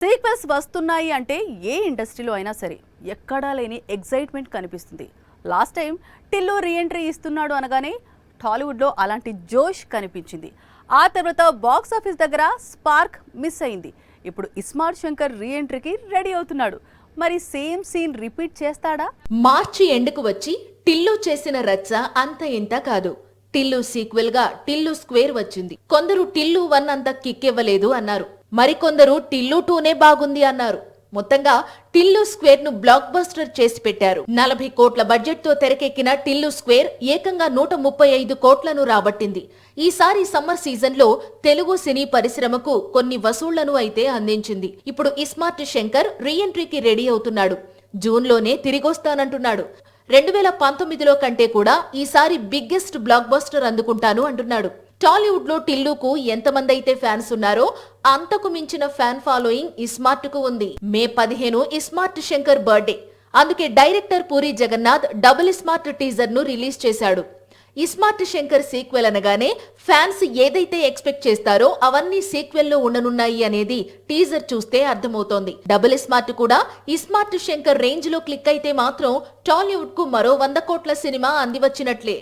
Sequels వస్తున్నాయి అంటే ఏ ఇండస్ట్రీలో అయినా సరే ఎక్కడా లేని ఎగ్జైట్మెంట్ కనిపిస్తుంది. లాస్ట్ టైం టిల్లు రీఎంట్రీ ఇస్తున్నాడు అనగానే టాలీవుడ్లో అలాంటి జోష్ కనిపించింది. ఆ తర్వాత బాక్స్ ఆఫీస్ దగ్గర స్పార్క్ మిస్ అయింది. ఇప్పుడు ఇస్మార్ట్ శంకర్ రీఎంట్రీకి రెడీ అవుతున్నాడు. మరి సేమ్ సీన్ రిపీట్ చేస్తాడా? మార్చి ఎండుకు వచ్చి టిల్లు చేసిన రచ్చ అంత ఇంత కాదు. టిల్లు సీక్వెల్ గా టిల్లు స్క్వేర్ వచ్చింది. కొందరు టిల్లు 1 అంత కిక్కివ్వలేదు అన్నారు. మరికొందరు టిల్లు 2నే బాగుంది అన్నారు. మొత్తంగా టిల్లు స్క్వేర్ ను బ్లాక్ బస్టర్ చేసి పెట్టారు. 40 కోట్ల బడ్జెట్ తో తెరకెక్కిన టిల్లు స్క్వేర్ ఏకంగా 135 కోట్లను రాబట్టింది. ఈసారి సమ్మర్ సీజన్ లో తెలుగు సినీ పరిశ్రమకు కొన్ని వసూళ్లను అయితే అందించింది. ఇప్పుడు ఇస్మార్ట్ శంకర్ రీఎంట్రీకి రెడీ అవుతున్నాడు. జూన్ లోనే తిరిగొస్తానంటున్నాడు. 2019లో కంటే కూడా ఈసారి బిగ్గెస్ట్ బ్లాక్ బస్టర్ అందుకుంటాను అంటున్నాడు. టాలీవుడ్ లో టిల్లుకు ఎంతమంది అయితే ఫ్యాన్స్ ఉన్నారో అంతకు మించిన ఫ్యాన్ ఫాలోయింగ్ ఇస్మార్ట్ కు ఉంది. May 15 iSmart Shankar birthday. అందుకే డైరెక్టర్ పూరి జగన్నాథ్ డబుల్ ఇస్మార్ట్ టీజర్ ను రిలీజ్ చేశాడు. ఇస్మార్ట్ శంకర్ సీక్వెల్ అనగానే ఫ్యాన్స్ ఏదైతే ఎక్స్పెక్ట్ చేస్తారో అవన్నీ సీక్వెల్ లో ఉండనున్నాయి అనేది టీజర్ చూస్తే అర్థమవుతోంది. డబుల్ ఇస్మార్ట్ కూడా ఇస్మార్ట్ శంకర్ రేంజ్ లో క్లిక్ అయితే మాత్రం టాలీవుడ్ కు మరో 100 కోట్ల సినిమా అందివచ్చినట్లే.